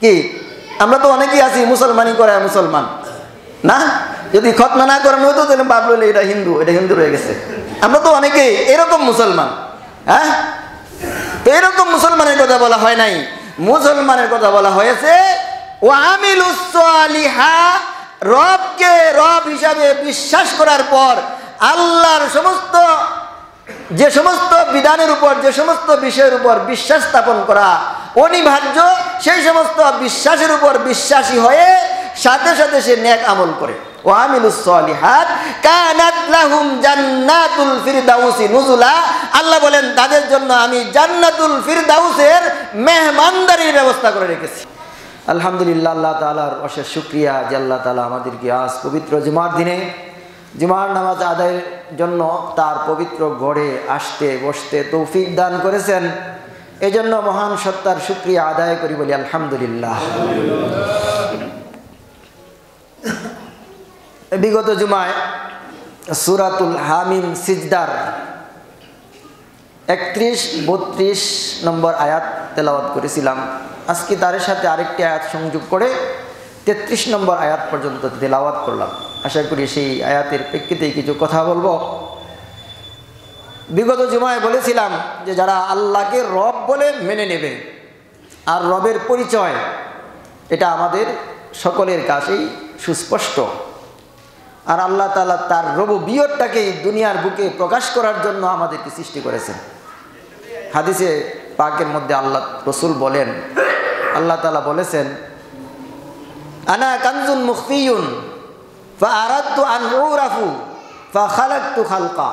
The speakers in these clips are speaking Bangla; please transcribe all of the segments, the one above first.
কি আমরা তো অনেকেই আছি মুসলমানই করে মুসলমান না, যদি খতনা না করানো হতো তাহলে ভাবলো এটা হিন্দু রয়ে গেছে। আমরা তো অনেকেই এরকম মুসলমান। হ্যাঁ, তো এরকম মুসলমানের কথা বলা হয় নাই, মুসলমানের কথা বলা হয়েছে ওয়ামিলুস সালিহাত, রবকে রব হিসাবে বিশ্বাস করার পর আল্লাহর যে সমস্ত বিধানের উপর, যে সমস্ত বিষয়ের উপর বিশ্বাস স্থাপন করা অনিবার্য, সেই সমস্ত বিশ্বাসের উপর বিশ্বাসী হয়ে সাথে সাথে সে নেক আমল করে। ওয়ামিলুস সালিহাত কানাত লাহুম জান্নাতুল ফিরদাউসি নুজুলা, আল্লাহ বলেন তাদের জন্য আমি জান্নাতুল ফিরদাউসের মেহমানদারির ব্যবস্থা করে রেখেছি। আলহামদুলিল্লাহ, আল্লাহ তাআলার অশেষ শুকরিয়া যে আল্লাহ তাআলা আমাদেরকে আজ পবিত্র জুমার দিনে জুমার নামাজ আদায়ের জন্য তার পবিত্র ঘরে আসতে বসতে তৌফিক দান করেছেন। এজন্য মহান সত্তার শুকরিয়া আদায় করি, বলি আলহামদুলিল্লাহ। বিগত জুমায় সূরাতুল হামিম সিজদার 31-32 নম্বর আয়াত তেলাওয়াত করেছিলাম। আজকে তার সাথে আরেকটি আয়াত সংযোগ করে 33 নম্বর আয়াত পর্যন্ত তেলাওয়াত করলাম। আশা করি সেই আয়াতের প্রেক্ষিতেই কিছু কথা বলবো। বিগত জুমায় বলেছিলাম যে যারা আল্লাহকে রব বলে মেনে নেবে, আর রবের পরিচয় এটা আমাদের সকলের কাছেই সুস্পষ্ট। আর আল্লাহ তাআলা তার রুবুবিয়তটাকে দুনিয়ার বুকে প্রকাশ করার জন্য আমাদেরকে সৃষ্টি করেছেন। হাদিসে পাকের মধ্যে আল্লাহ রসুল বলেন, আল্লাহ তাআলা বলেছেন, আনা কানজুন মুখফিয়ুন ফাআরাদতু আন উরাফু ফাখালাকতু খালকা,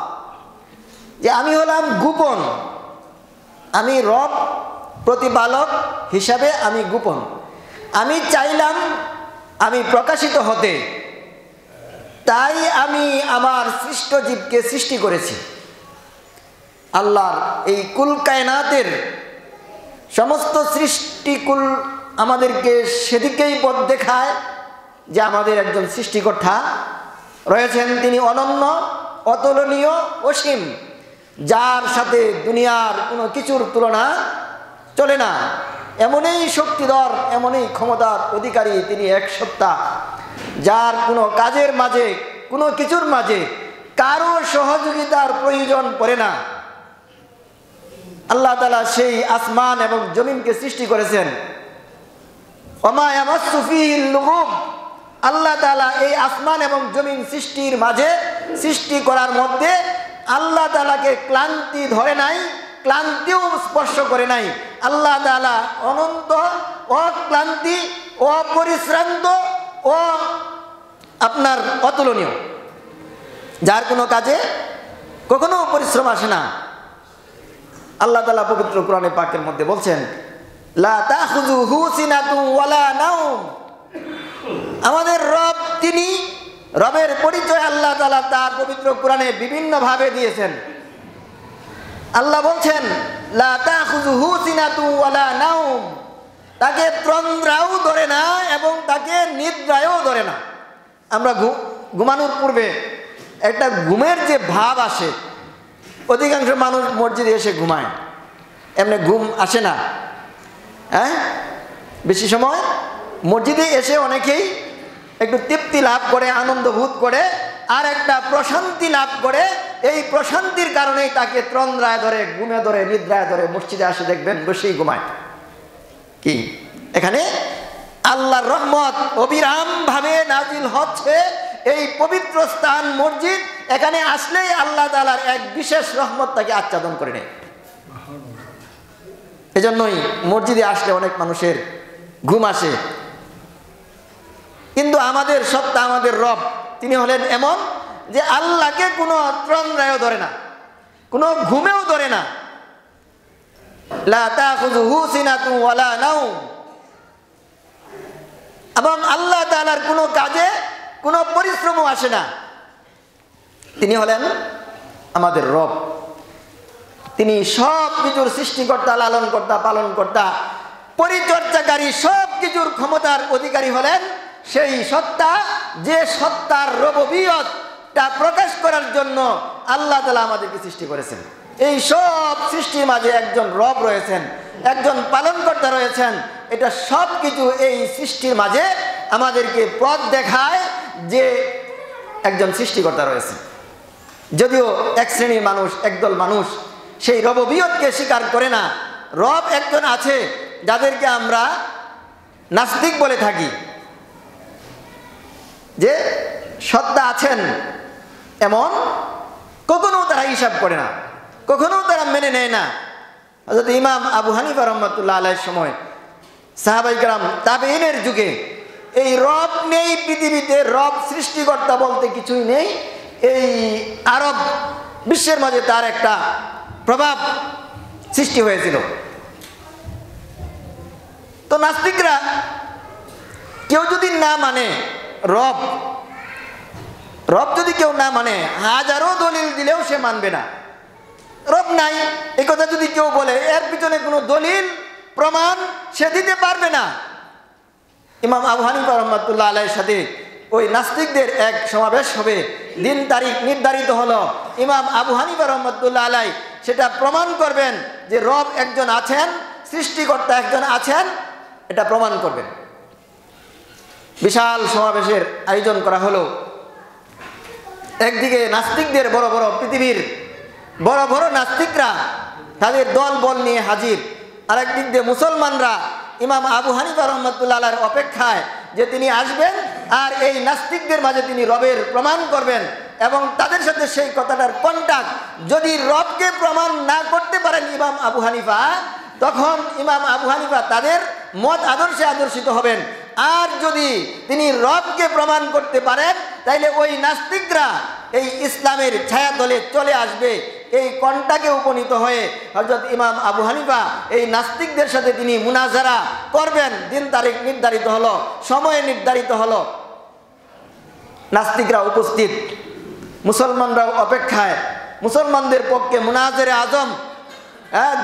যে আমি হলাম গোপন, আমি রব প্রতিপালক হিসাবে আমি গোপন, আমি চাইলাম আমি প্রকাশিত হতে, তাই আমি আমার সৃষ্ট জীবকে সৃষ্টি করেছি। আল্লাহর এই কুল কায়নাতের সমস্ত সৃষ্টিকুল আমাদেরকে সেদিকেই পথ দেখায় যে আমাদের একজন সৃষ্টিকর্তা রয়েছেন, তিনি অনন্য, অতুলনীয়, অসীম, যার সাথে দুনিয়ার কোনো কিছুর তুলনা চলে না। এমনই শক্তিধর, এমনই ক্ষমতার অধিকারী তিনি এক সত্তা, যার কোনো কাজের মাঝে, কোনো কিছুর মাঝে কারো সহযোগিতার প্রয়োজন পড়ে না। আল্লাহ তাআলা সেই আসমান এবং জমিনকে সৃষ্টি করেছেন। ওমা ইয়ামাসসু ফীহিল লুগুব, আল্লাহ তাআলা এই আসমান এবং জমিন সৃষ্টির মাঝে, সৃষ্টি করার মধ্যে আল্লাহ তাআলাকে ক্লান্তি ধরে নাই, ক্লান্তিও স্পর্শ করে নাই। আল্লাহ তাআলা অনন্ত, অক্লান্তি, অপরিশ্রান্ত ও আপনার অতুলনীয়, যার কোনো কাজে কখনো পরিশ্রম আসে না। আল্লাহ তাআলা পবিত্র কোরআনে পাকের মধ্যে বলছেন, লা তাখুযুহু সিনাতুন ওয়ালা নাওম, আমাদের রব তিনি, রবের পরিচয় আল্লাহ তাআলা তার পবিত্র কোরআনে বিভিন্ন ভাবে দিয়েছেন। আল্লাহ বলছেন, লা তাখুযুহু সিনাতুন ওয়ালা নাওম, তাকে তন্দ্রাও ধরে না এবং তাকে নিদ্রায়ও ধরে না। আমরা ঘুমানোর পূর্বে একটা ঘুমের যে ভাব আসে, অধিকাংশ মানুষ মসজিদে এসে ঘুমায়, এমনি ঘুম আসে না। হ্যাঁ, বেশি সময় মসজিদে এসে অনেকেই একটু তৃপ্তি লাভ করে, আনন্দ বোধ করে, আর একটা প্রশান্তি লাভ করে। এই প্রশান্তির কারণেই তাকে তন্দ্রায় ধরে, ঘুমে ধরে, নিদ্রায় ধরে, মসজিদে আসে দেখবেন বসেই ঘুমায়। কি এখানে আল্লাহর রহমত অবিরাম ভাবে নাজিল হচ্ছে। এই পবিত্র স্থান মসজিদ, এখানে আসলেই আল্লাহ তাআলার এক বিশেষ রহমত তাকে আচ্ছাদন করে নেয়। এজন্যই মসজিদে আসলে অনেক মানুষের ঘুম আসে। কিন্তু আমাদের সত্তা, আমাদের রব, তিনি হলেন এমন যে আল্লাহকে কোনো তন্দ্রায়ও ধরে না, কোনো ঘুমেও ধরে না। লা তাখুযুহু সিনাতুন ওয়ালা নাওম, এবং আল্লাহ তাআলার কোনো কাজে কোনো পরিশ্রমও আসে না। তিনি হলেন আমাদের রব, তিনি সব কিছুর সৃষ্টিকর্তা, লালনকর্তা, পালনকর্তা, পরিচর্যাকারী, সব কিছুর ক্ষমতার অধিকারী হলেন সেই সত্তা, যে সত্তার রুবুবিয়তটা প্রকাশ করার জন্য আল্লাহ তাআলা আমাদেরকে সৃষ্টি করেছেন। এই সব সৃষ্টির মাঝে একজন রব রয়েছেন, একজন পালনকর্তা রয়েছেন, এটা সব কিছু এই সৃষ্টির মাঝে আমাদেরকে পথ দেখায় যে একজন সৃষ্টিকর্তা রয়েছে। যদিও এক শ্রেণীর মানুষ, একদল মানুষ সেই রববিয়তকে স্বীকার করে না। রব একজন আছে, যাদেরকে আমরা নাস্তিক বলে থাকি, যে সত্তা আছেন এমন কখনো তারা হিসাব করে না, কখনো তারা মেনে নেয় না। হযরত ইমাম আবু হানিফা রাহমাতুল্লাহ আলাইহির সময়, সাহাবায়ে কেরাম, তাবেঈনের যুগে এই রব নেই পৃথিবীতে, রব সৃষ্টিকর্তা বলতে কিছুই নেই, এই আরব বিশ্বের মাঝে তার একটা প্রভাব সৃষ্টি হয়েছিল। তো নাস্তিকরা কেউ যদি না মানে রব যদি কেউ না মানে, হাজারো দলিল দিলেও সে মানবে না। রব নাই এই কথা যদি কেউ বলে, এর পিছনে কোনো দলিল প্রমাণ সে দিতে পারবে না। ইমাম আবু হানিফা রাহমাতুল্লাহ আলাইহির সাথে ওই নাস্তিকদের এক সমাবেশ হবে, দিন তারিখ নির্ধারিত হলো। ইমাম আবু হানিফা রাহমাতুল্লাহ আলাইহি সেটা প্রমাণ করবেন যে রব একজন আছেন, সৃষ্টিকর্তা একজন আছেন, এটা প্রমাণ করবেন। বিশাল সমাবেশের আয়োজন করা হলো। একদিকে নাস্তিকদের বড় বড়, পৃথিবীর বড় বড় নাস্তিকরা তাদের দল বল নিয়ে হাজির, আর একদিক দিয়ে মুসলমানরা ইমাম আবু হানিফা রাহমাতুল্লাহ আলাইহির অপেক্ষায় যে তিনি আসবেন আর এই নাস্তিকদের মাঝে তিনি রবের প্রমাণ করবেন, এবং তাদের সাথে সেই কথাটার কন্টাক্ট। যদি রবকে প্রমাণ না করতে পারেন ইমাম আবু হানিফা, তখন ইমাম আবু হানিফা তাদের মত আদর্শে আদর্শিত হবেন। আর যদি তিনি রবকে প্রমাণ করতে পারেন, তাইলে ওই নাস্তিকরা এই ইসলামের ছায়াতলে চলে আসবে। এই কন্টাকে উপনীত হয়ে হযরত ইমাম আবু হানিফা এই নাস্তিকদের সাথে তিনি মুনাজারা করবেন। দিন তারিখ নির্ধারিত হলো, সময় নির্ধারিত হলো, নাস্তিকরা উপস্থিত, মুসলমানরাও অপেক্ষায়। মুসলমানদের পক্ষে মুনাজারে আজম,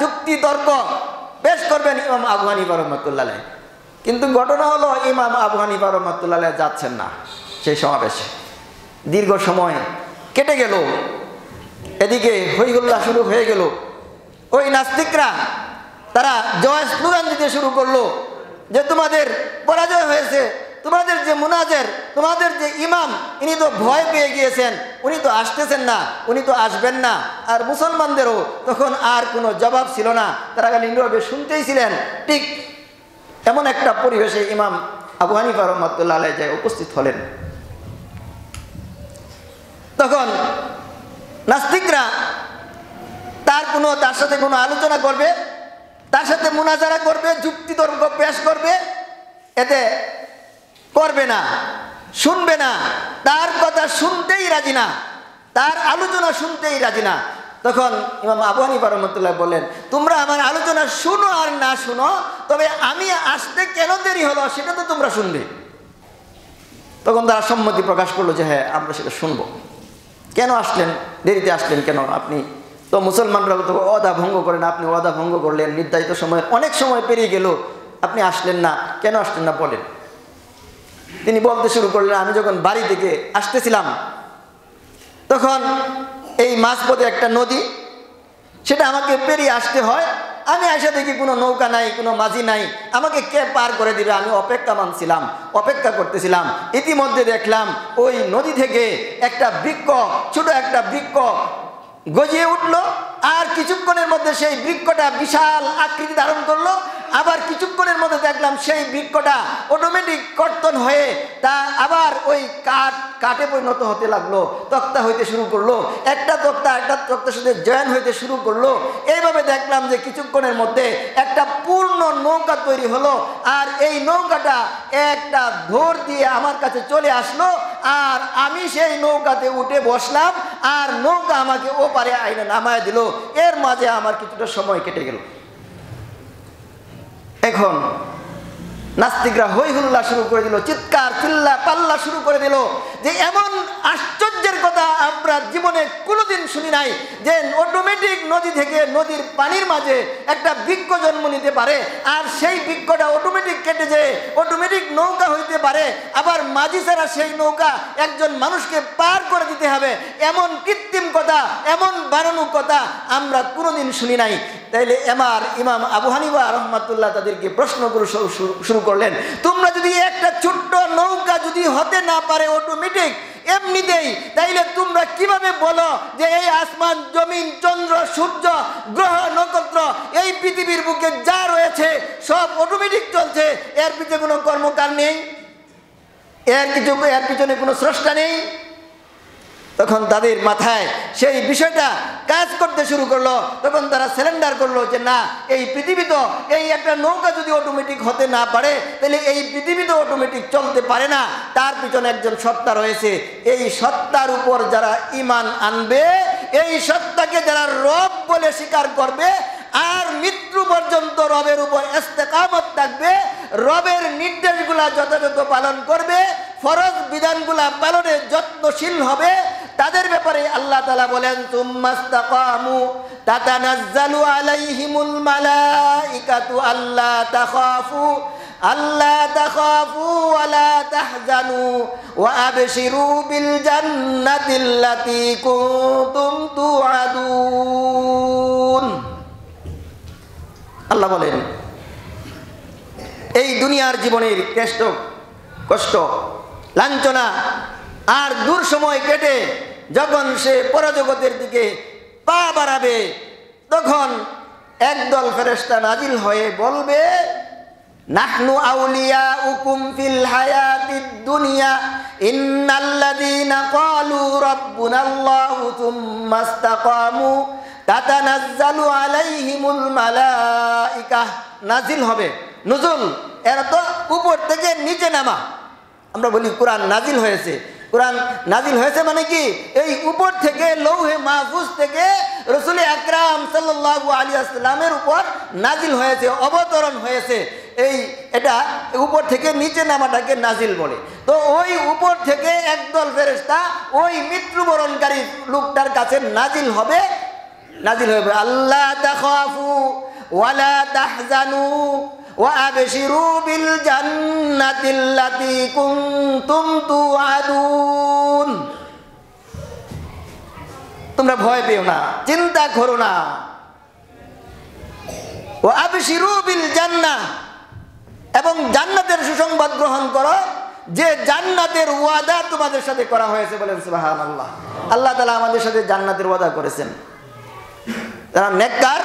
যুক্তি তর্ক পেশ করবেন ইমাম আবু হানিফা রাহমাতুল্লাহ আলাইহি। কিন্তু ঘটনা হলো ইমাম আবু হানিফা রাহমাতুল্লাহ আলাইহি যাচ্ছেন না সেই সমাবেশে। দীর্ঘ সময় কেটে গেল, এদিকে হইহুল্লাহ শুরু হয়ে গেল। ওই নাস্তিকরা তারা জয় স্লোগান দিতে শুরু করলো যে তোমাদের পরাজয় হয়েছে, তোমাদের যে মুনাজের, তোমাদের যে ইমাম, ইনি তো ভয় পেয়ে গিয়েছেন, উনি তো আসতেছেন না, উনি তো আসবেন না। আর মুসলমানদেরও তখন আর কোনো জবাব ছিল না, তারা খালি নীরবে শুনতেই ছিলেন। ঠিক এমন একটা পরিবেশে ইমাম আবু হানিফা রাহমাতুল্লাহ আলাইহি যায় উপস্থিত হলেন। তখন নাস্তিকরা তার সাথে কোনো আলোচনা করবে, তার সাথে মুনাজারা করবে, যুক্তি তর্ক পেশ করবে, এতে করবে না, শুনবে না, তার কথা শুনতেই রাজি না, তার আলোচনা শুনতেই রাজি না। তখন ইমাম আবু হানিফা রাহমাতুল্লাহ বললেন, তোমরা আমার আলোচনা শুনো আর না শুনো, তবে আমি আসতে কেন দেরি হলো সেটা তো তোমরা শুনবে। তখন তারা সম্মতি প্রকাশ করলো যে হ্যাঁ, আমরা সেটা শুনবো। কেন আসলেন, দেরিতে আসলেন কেন? আপনি তো মুসলমানরা তো ওয়াদা ভঙ্গ করেন, আপনি ওয়াদা ভঙ্গ করলেন, নির্ধারিত সময় অনেক সময় পেরিয়ে গেল, আপনি আসলেন না, কেন আসলেন না বলেন। তিনি বলতে শুরু করলেন, আমি যখন বাড়ি থেকে আসতেছিলাম তখন এই মাঝপথে একটা নদী, সেটা আমাকে পেরিয়ে আসতে হয়। আমি আইসা দেখি কোনো নৌকা নাই, কোনো মাঝি নাই, আমাকে কে পার করে দিবে? আমি অপেক্ষামান ছিলাম, অপেক্ষা করতেছিলাম। ইতিমধ্যে দেখলাম ওই নদী থেকে একটা বৃক্ষ, ছোট একটা বৃক্ষ গজিয়ে উঠলো, আর কিছুক্ষণের মধ্যে সেই বৃক্ষটা বিশাল আকৃতি ধারণ করলো। আবার কিছুক্ষণের মধ্যে দেখলাম সেই বৃক্ষটা অটোমেটিক কর্তন হয়ে তা আবার ওই কাঠে পরিণত হতে লাগলো, তক্তা হইতে শুরু করলো, একটা তক্তার সাথে জয়েন হইতে শুরু করলো। এইভাবে দেখলাম যে কিছুক্ষণের মধ্যে একটা পূর্ণ নৌকা তৈরি হলো, আর এই নৌকাটা একটা ধর দিয়ে আমার কাছে চলে আসলো, আর আমি সেই নৌকাতে উঠে বসলাম, আর নৌকা আমাকে ওপারে আইনে নামায় দিল। এর মাঝে আমার কিছুটা সময় কেটে গেল। এখন নাস্তিকরা হই হুল্লা শুরু করে দিল, চিৎকার চিল্লা পাল্লা শুরু করে দিল যে এমন আশ্চর্যের কথা আমরা জীবনে কোনোদিন শুনি নাই, যে অটোমেটিক নদী থেকে, নদীর পানির মাঝে একটা বৃক্ষ জন্ম নিতে পারে, আর সেই বৃক্ষটা অটোমেটিক কেটে যেয়ে অটোমেটিক নৌকা হইতে পারে, আবার মাঝি ছাড়া সেই নৌকা একজন মানুষকে পার করে দিতে হবে, এমন কৃত্রিম কথা, এমন বানানো কথা আমরা কোনোদিন শুনি নাই। তাইলে ইমাম আবু হানিফা রাহমাতুল্লাহ তাদেরকে প্রশ্ন করে শুরু করলেন, তোমরা যদি একটা ছোট্ট নৌকা যদি হতে না পারে অটোমেটিক এমনিতেই, তাইলে তোমরা কিভাবে বলো যে এই আসমান, জমিন, চন্দ্র, সূর্য, গ্রহ, নক্ষত্র, এই পৃথিবীর বুকে যা রয়েছে সব অটোমেটিক চলছে, এর পিছনে কোনো কর্মকার নেই, এর পিছনে কোনো স্রষ্টা নেই? তখন তাদের মাথায় সেই বিষয়টা কাজ করতে শুরু করলো। তখন তারা সিলিন্ডার করলো যে না, এই পৃথিবী তো, এই একটা নৌকা যদি অটোমেটিক হতে না পারে তাহলে এই পৃথিবী তো অটোমেটিক চলতে পারে না, তার পিছনে একজন সত্তা রয়েছে। এই সত্তার উপর যারা ঈমান আনবে, এই সত্তাকে যারা রব বলে স্বীকার করবে আর মৃত্যু পর্যন্ত রবের উপর ইস্তেকামত থাকবে, রবের নির্দেশগুলা যথাযথ পালন করবে, ফরজ বিধানগুলা পালনে যত্নশীল হবে, তাদের ব্যাপারে আল্লাহ তাআলা বলেন সুম্মাস্তাকামু তাতানাজ্জালু আলাইহিমুল মালাইকাতু আল্লা তাখাফু ওয়ালা তাহজানু ওয়া আবশিরু বিল জান্নাতিল্লাতী কুনতুম তুআদুন। আল্লাহ বলেন, এই দুনিয়ার জীবনের কষ্ট, লাঞ্ছনা আর দূর সময় কেটে যখন সে পরজগতের দিকে পা বাড়াবে, তখন একদল ফেরেশতা নাজিল হয়ে বলবে, নাহনু আউলিয়াউকুম ফিল হায়াতিদ দুনিয়া ইন্নাল্লাযীনা ক্বালু রাব্বুনাল্লাহু সুম্মা ইসতাকামু তাতানাজ্জালু আলাইহিমুল মালাইকা। নাজিল হবে, নুজুল এর তো উপর থেকে নিচে নামা। আমরা বলি কোরআন নাজিল হয়েছে। কোরআন নাজিল হয়েছে মানে কি, এই উপর থেকে লৌহে মাহফুজ থেকে রাসূল আকরাম সাল্লাল্লাহু আলাইহি ওয়াসাল্লামের উপর নাজিল হয়েছে, অবতরণ হয়েছে। এটা উপর থেকে নিচে নামাটাকে নাজিল বলে। তো ওই উপর থেকে একদল ফেরেশতা ওই মৃত্যুবরণকারী লোকটার কাছে নাজিল হবে, আল্লাহ তাখাফু ওয়ালা তাহজানু ওয়া আবশিরু বিল জান্নাতিল্লাতী কুনতুম তুআদুন। তোমরা ভয় পেও না, চিন্তা করো না। ওয়া আবশিরু বিল জান্নাহ, এবং জান্নাতের সুসংবাদ গ্রহণ করো, যে জান্নাতের ওয়াদা তোমাদের সাথে করা হয়েছে। বলেন সুবহানাল্লাহ। আল্লাহ তাআলা আমাদের সাথে জান্নাতের ওয়াদা করেছেন। যারা নেককার,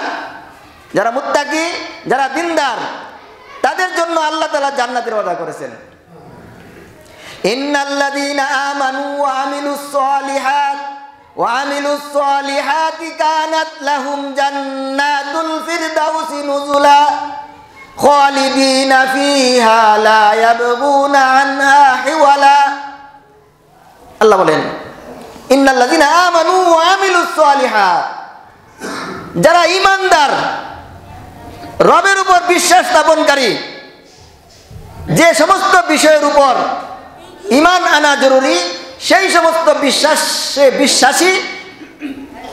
যারা মুত্তাকি, যারা দিনদার, তাদের জন্য আল্লাহ তাআলা জান্নাতের ওয়াদা করেছেন। ইন্নাল্লাযীনা আমানু ওয়া আমিলুস সলিহাতি কানাত লাহুম জান্নাতুল ফিরদাউসি নুজুলা খালিদিনা ফিহা লা ইয়াবগুনা আনহা হিওয়ালা। আল্লাহ বলেন, ইন্নাল্লাযীনা আমানু ওয়া আমিলুস সলিহাত, যারা ঈমানদার, রবের উপর বিশ্বাস স্থাপনকারী, যে সমস্ত বিষয়ের উপর ঈমান আনা জরুরি সেই সমস্ত বিশ্বাসী,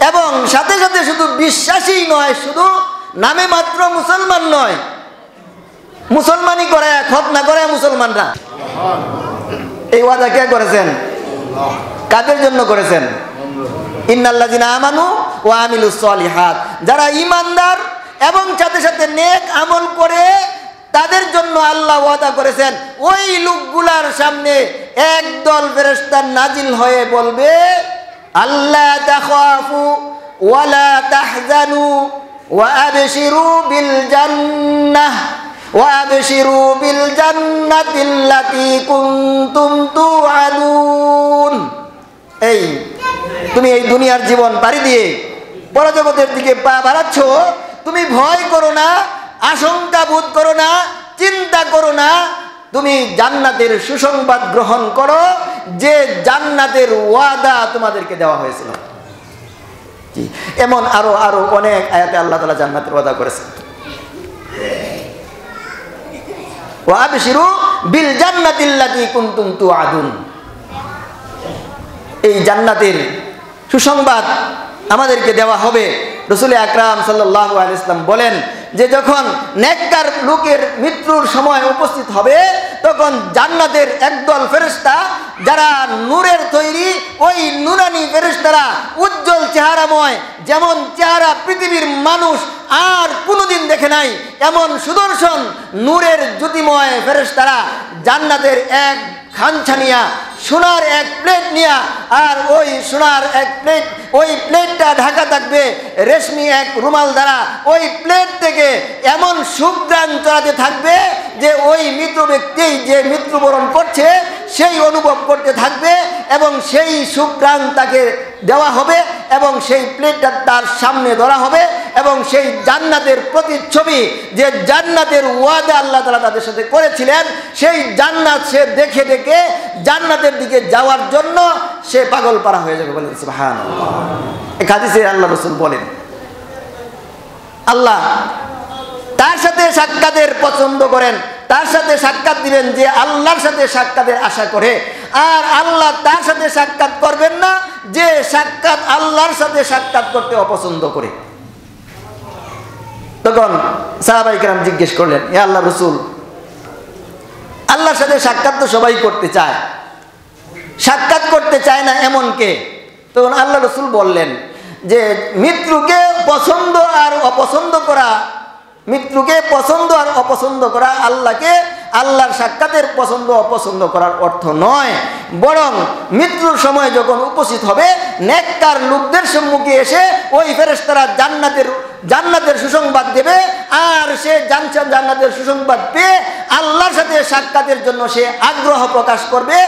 এবং সাথে সাথে শুধু বিশ্বাসী নয়, শুধু নামে মাত্র মুসলমান নয়, মুসলমানই করে খতনা করে মুসলমানরা। এই ওয়াদা কে করেছেন? কাদের জন্য করেছেন? ইন্নাল্লাযীনা আমানু ওয়া আমিলুস সলিহাত, যারা ঈমানদার এবং সাথে সাথে নেক আমল করে, তাদের জন্য আল্লাহ ওয়াদা করেছেন। ওই লোকগুলার সামনে একদল ফেরেশতা নাজিল হয়ে বলবে, আল্লাহ তাখাফু ওয়ালা তাহজানু ওয়া আবশিরু বিল জান্নাহ ওয়া আবশিরু বিল জান্নাতিল্লাতী কুনতুম তুআদুন। এই তুমি এই দুনিয়ার জীবন পাড়ি দিয়ে পরজগতের দিকে পা বাড়াচ্ছ, তুমি ভয় করো না, আশঙ্কা বোধ করো না, চিন্তা করো না, তুমি জান্নাতের সুসংবাদ গ্রহণ করো, যে জান্নাতের ওয়াদা তোমাদেরকে দেওয়া হয়েছিল। এমন আরো আরো অনেক আয়াতে আল্লাহ তাআলা জান্নাতের ওয়াদা করেছেন। ওয়া আবশিরু বিল জান্নাতিল্লাতী কুনতুম তুআদুন। এই জান্নাতের সুসংবাদ আমাদেরকে দেওয়া হবে। রাসূল আকরাম সাল্লাল্লাহু আলাইহি ওয়াসাল্লাম বলেন, যে যখন নেককার লোকের মৃত্যুর সময় উপস্থিত হবে তখন জান্নাতের একদল ফেরেশতা যারা নূরের তৈরি, ওই নূরানি ফেরেশতারা উজ্জ্বল চেহারাময়, যেমন চেহারা পৃথিবীর মানুষ আর কোনোদিন দেখে নাই, এমন সুদর্শন নূরের জ্যোতিময় ফেরেশতারা জান্নাতের এক খানছা নিয়া, সোনার এক প্লেট নিয়া, আর ওই সোনার এক প্লেট, ওই প্লেটটা ঢাকা থাকবে রেশমি এক রুমাল দ্বারা। ওই প্লেট থেকে এমন সুঘ্রাণ চড়াতে থাকবে যে ওই মৃত ব্যক্তি যে মৃত্যুবরণ করছে সেই অনুভব করতে থাকবে, এবং সেই সুঘ্রাণ তাকে দেওয়া হবে এবং সেই প্লেটটা তার সামনে ধরা হবে, এবং সেই জান্নাতের প্রতিচ্ছবি, যে জান্নাতের ওয়াদা আল্লাহ তাআলা তাদের সাথে করেছিলেন, সেই জান্নাত সে দেখে দেখে জান্নাতের দিকে যাওয়ার জন্য সে পাগল পারা হয়ে যাবে। বলেন সুবহানাল্লাহ। এক হাদিসে আল্লাহ রাসূল বলেন, আল্লাহ তার সাথে সাক্ষাতের পছন্দ করেন, তার সাথে সাক্ষাৎ দিবেন যে আল্লাহর সাথে সাক্ষাতের আশা করে, আর আল্লাহ তার সাথে সাক্ষাৎ করবেন না যে সাক্ষাৎ আল্লাহর সাথে সাক্ষাৎ করতে অপছন্দ করে। তখন সাহাবায়ে কেরাম জিজ্ঞেস করলেন, হে আল্লাহর রাসূল, আল্লাহর সাথে সাক্ষাৎ তো সবাই করতে চায়, সাক্ষাৎ করতে চায় না এমন কে? তখন আল্লাহ রাসূল বললেন যে মৃত্যুকে পছন্দ আর অপছন্দ করা, মৃত্যুকে পছন্দ আর অপছন্দ করা আল্লাহকে আল্লাহর সাক্ষাতের পছন্দ অপছন্দ করার অর্থ নয়, বরং মৃত্যুর সময় যখন উপস্থিত হবে নেককার লোকদের সম্মুখে এসে ওই ফেরেশতারা জান্নাতের সুসংবাদ দেবে, আর সে জান্নাতের সুসংবাদ পেয়ে আল্লাহর সাথে সাক্ষাতের জন্য সে আগ্রহ প্রকাশ করবে।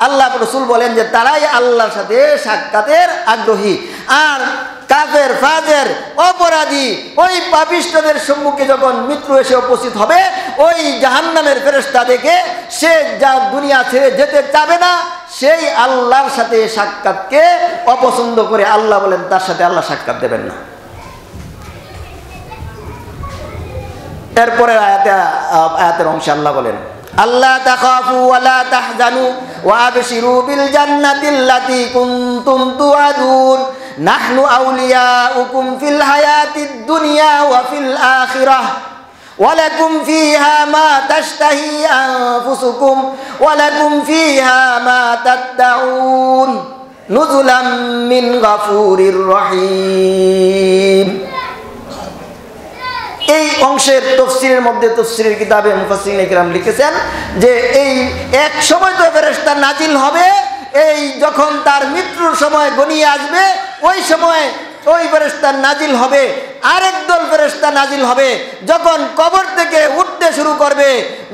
আল্লাহ রাসূল বলেন যে তারাই আল্লাহর সাথে সাক্ষাতের আগ্রহী। আর কাফের, ফাজের, অপরাধী, ওই পাপিষ্ঠদের সম্মুখে যখন মৃত্যু এসে উপস্থিত হবে, ওই জাহান্নামের ফেরেশতা দেখে সে যা দুনিয়া ছেড়ে যেতে চাবে না, সেই আল্লাহর সাথে সাক্ষাৎকে অপছন্দ করে আল্লাহ বলেন তার সাথে আল্লাহ সাক্ষাৎ দেবেন না। এরপরে আয়াতের অংশে আল্লাহ বলেন, আল্লাহ তাখাফু ওয়া লা তাহজানু ওয়া আবশিরু বিল জান্নাতিল্লাতী কুনতুম তুআদুন নাহনু আউলিয়াউকুম ফিল হায়াতিদ দুনিয়া ওয়া ফিল আখিরাহ ওয়া লাকুম ফীহা মা তাশতাহি আনফুসুকুম ওয়া লাকুম ফীহা মা তাদউন নুজুলাম মিন গাফুরির রহিম। এই অংশের তফসিরের মধ্যে, তফসিরের কিতাবে মুফাসসিরিনে কিরাম লিখেছেন যে এই এক সময় তো ফেরেশতা নাজিল হবে, এই যখন তার মৃত্যুর সময় ঘনিয়ে আসবে ওই সময় ওই ফেরেশতা নাজিল হবে। আরেক দল ফেরেশতা নাজিল হবে যখন কবর থেকে উঠতে শুরু করবে,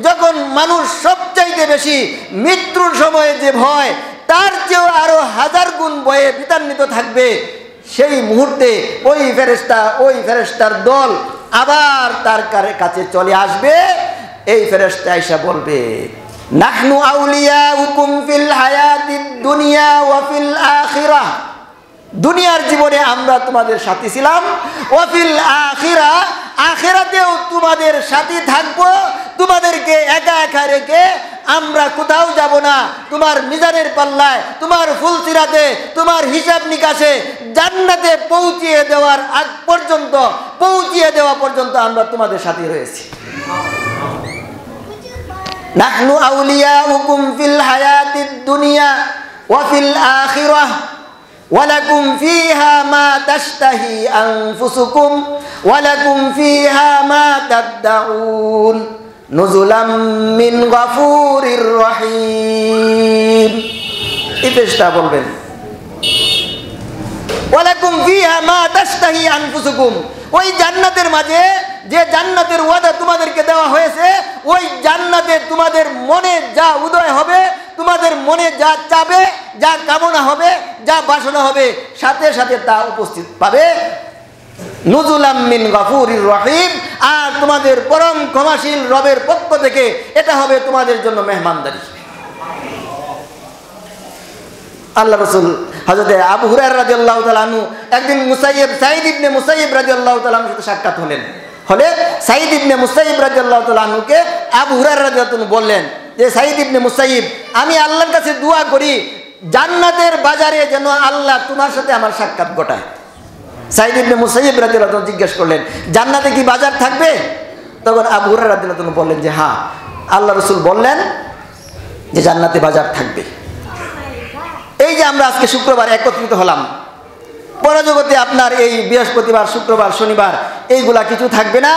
যখন মানুষ সবচাইতে বেশি মৃত্যুর সময়ে যে ভয় তার চেয়েও আরো হাজার গুণ ভয়ে বিতাড়িত থাকবে, সেই মুহূর্তে ওই ফেরেশতার দল আবার তার কাছে চলে আসবে। এই ফেরেশতা আয়েশা বলবে, নাহনু আউলিয়াউকুম ফিল হায়াতিদ দুনিয়া ওয়া ফিল আখিরাহ, দুনিয়ার জীবনে আমরা তোমাদের সাথী ছিলাম, ওয়া ফিল আখিরাহ, আখিরাতেও তোমাদের সাথী থাকবো, তোমাদেরকে একা একা রেখে আমরা কোথাও যাব না। তোমার মিজানের পাল্লায়, তোমার ফুলসিরাতে, তোমার হিসাব নিকাশে জান্নাতে পৌঁছিয়ে দেওয়া পর্যন্ত আমরা তোমাদের সাথে রয়েছি। নাহনু আউলিয়াউকুম ফিল হায়াতিদ দুনিয়া ওয়া ফিল আখিরাহ ওয়া লাকুম ফীহা মা তাশতাহি আনফুসুকুম ওয়া লাকুম ফীহা মা তাদউন নুজুলাম মিন গাফুরির রহিম। এই ফেরেশতা বলবেন, ওয়া লাকুম ফীহা মা তাশতাহি আনফুসুকুম, ওই জান্নাতের মাঝে যে জান্নাতের ওয়াদা তোমাদেরকে দেওয়া হয়েছে, ওই জান্নাতে তোমাদের মনে যা উদয় হবে, তোমাদের মনে যা চাবে, যা কামনা হবে, যা বাসনা হবে, সাথে সাথে তা উপস্থিত পাবে। নুজুলাম মিন গাফুরির রহিম, আর তোমাদের পরম ক্ষমাশীল রবের পক্ষ থেকে এটা হবে তোমাদের জন্য মেহমানদারি। আল্লাহ রাসূল হযরত আবু হুরায়রা রাদিয়াল্লাহু তাআলা আনহু একদিন সাঈদ ইবনে মুসাইয়িব রাদিয়াল্লাহু তাআলা আনহুর সাথে সাক্ষাৎ হলে সাঈদ ইবনে মুসাইয়িব রাদিয়াল্লাহু তাআলা আনহুকে আবু হুরায়রা রাদিয়াল্লাহু তাআলা বললেন যে, সাঈদ ইবনে মুসাইয়িব, আমি আল্লাহর কাছে দোয়া করি জান্নাতের বাজারে যেন আল্লাহ তোমার সাথে আমার সাক্ষাৎ ঘটায়। সাঈদ ইবনে মুসাইয়্যিব রাদিয়াল্লাহু আনহু জিজ্ঞেস করলেন, জান্নাতে কি বাজার থাকবে? তখন আবু হুরায়রা রাদিয়াল্লাহু আনহু বললেন যে হ্যাঁ, আল্লাহ রাসূল বললেন যে জান্নাতে বাজার থাকবে। এই যে আমরা আজকে শুক্রবার একত্রিত হলাম, পরজগতে আপনার এই বৃহস্পতিবার, শুক্রবার, শনিবার এইগুলা কিছু থাকবে না।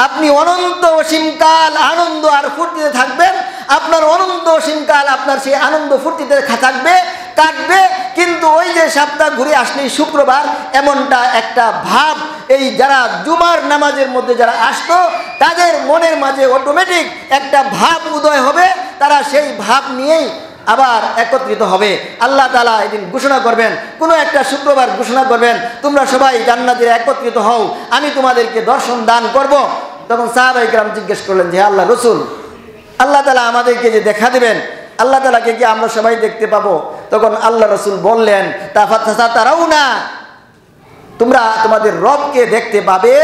আপনি অনন্ত অসীমকাল আনন্দ আর ফুর্তিতে থাকবেন। আপনার অনন্ত অসীমকাল আপনার সেই আনন্দ ফুর্তিতে থাকবে, কাটবে। কিন্তু ওই যে সপ্তাহ ঘুরে আসলেই শুক্রবার, এমনটা একটা ভাব এই যারা জুমার নামাজের মধ্যে যারা আসতো তাদের মনের মাঝে অটোমেটিক একটা ভাব উদয় হবে। তারা সেই ভাব নিয়েই আবার একত্রিত হবে। আল্লাহ তাআলা এদিন ঘোষণা করবেন, কোনো একটা শুক্রবার ঘোষণা করবেন, তোমরা সবাই জান্নাতে একত্রিত হও, আমি তোমাদেরকে দর্শন দান করব। তখন সাহাবায়ে কেরাম জিজ্ঞেস করলেন যে আল্লাহ রসুল, আল্লাহ তাআলা আমাদেরকে যে দেখা দেবেন, আল্লাহ তাআলাকে কি আমরা সবাই দেখতে পাবো? তখন আল্লাহ রসুল বললেন, তারাউনা, তোমরা তোমাদের রবকে দেখতে পাবে,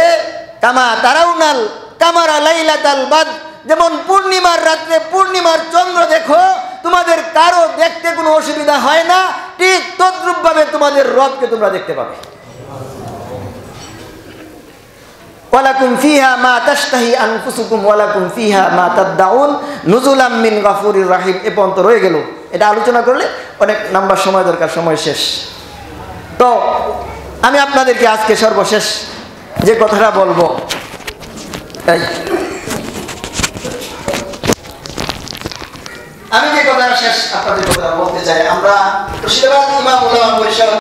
কামা তারাউনাল কামারা লাইলাতাল বাদ, যেমন পূর্ণিমার রাত্রে পূর্ণিমার চন্দ্র দেখো, তোমাদের কারো দেখতে কোনো অসুবিধা হয় না, ঠিক তদ্রূপ ভাবে তোমাদের রবকে তোমরা দেখতে পাবে। ওয়ালাকুম ফিহা মা তাশতাহি আনফুসুকুম ওয়ালাকুম ফিহা মা তাদদাউন নুজুলাম মিন গাফুরির রাহিম। এ পর্যন্ত রয়ে গেল। এটা আলোচনা করলে অনেক নাম্বার সময় দরকার, সময় শেষ। তো আমি আপনাদেরকে আজকে সর্বশেষ যে কথাটা বলবো, আমি যে কথাটা শেষ আপনাদের কথা বলতে চাই, আমরা মুর্শিদাবাদ ইমাম উলামা পরিষদ